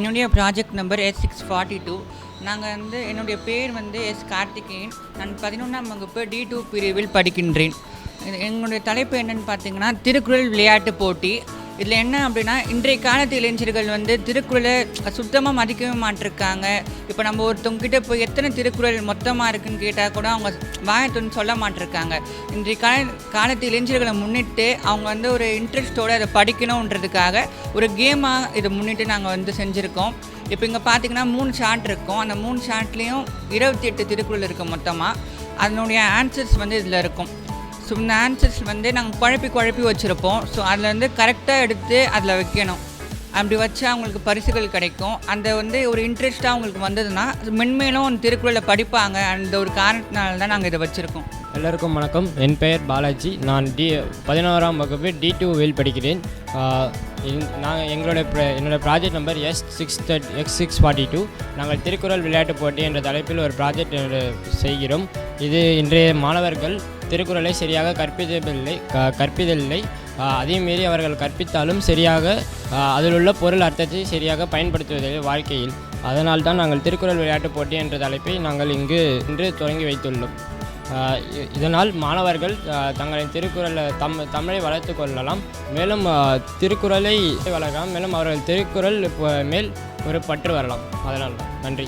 என்னுடைய project number S642. நாங்கள் என்னுடைய பேர் எஸ் கார்த்திகேயன். நான் 11ஆம் வகுப்பு D2 பிரிவில் படிக்கின்றேன். எங்களுடைய தலைப்பு என்னென்னு பார்த்தீங்கன்னா, திருக்குறள் விளையாட்டு போட்டி. இதில் என்ன அப்படின்னா, இன்றைய காலத்து இளைஞர்கள் திருக்குறளை சுத்தமாக மதிக்கவே மாட்டிருக்காங்க. இப்போ நம்ம ஒருத்தவங்ககிட்ட போய் எத்தனை திருக்குறள் மொத்தமாக இருக்குதுன்னு கேட்டால் கூட அவங்க வாயத்துன்னு சொல்ல மாட்டிருக்காங்க. இன்றைய காலத்து இளைஞர்களை முன்னிட்டு அவங்க ஒரு இன்ட்ரெஸ்ட்டோடு அதை படிக்கணுன்றதுக்காக ஒரு கேமாக இதை முன்னிட்டு நாங்கள் செஞ்சுருக்கோம். இப்போ இங்கே பார்த்திங்கன்னா 3 ஷார்ட் இருக்கும். அந்த 3 ஷார்ட்லேயும் 28 திருக்குறள் இருக்குது மொத்தமாக. அதனுடைய ஆன்சர்ஸ் இதில் இருக்கும். ஸோ இந்த ஆன்சர்ஸ் நாங்கள் குழப்பி வச்சுருப்போம். ஸோ அதில் கரெக்டாக எடுத்து அதில் வைக்கணும். அப்படி வச்சா அவங்களுக்கு பரிசுகள் கிடைக்கும். அந்த ஒரு இன்ட்ரெஸ்ட்டாக அவங்களுக்கு வந்ததுன்னா மென்மேலும் திருக்குறளை படிப்பாங்க. அந்த ஒரு காரணத்தினால தான் நாங்கள் இதை வச்சுருக்கோம். எல்லோருக்கும் வணக்கம். என் பெயர் பாலாஜி. நான் 11ஆம் வகுப்பு D2வில் படிக்கிறேன். என்னோடய ப்ராஜெக்ட் நம்பர் S642. நாங்கள் திருக்குறள் விளையாட்டு போட்டி என்ற தலைப்பில் ஒரு ப்ராஜெக்ட் செய்கிறோம். இது இன்றைய மாணவர்கள் திருக்குறளை சரியாக கற்பிதலில்லை. அதையும் மீறி அவர்கள் கற்பித்தாலும் சரியாக அதில் உள்ள பொருள் அர்த்தத்தை சரியாக பயன்படுத்துவதில்லை வாழ்க்கையில். அதனால்தான் நாங்கள் திருக்குறள் விளையாட்டு போட்டி என்ற தலைப்பை நாங்கள் இன்று தொடங்கி வைத்துள்ளோம். இதனால் மாணவர்கள் தங்களின் திருக்குறளை தமிழை வளர்த்து கொள்ளலாம். மேலும் திருக்குறளை வளர்க்கலாம். மேலும் அவர்கள் திருக்குறள் மேல் ஒரு பற்று வரலாம். அதனால் நன்றி.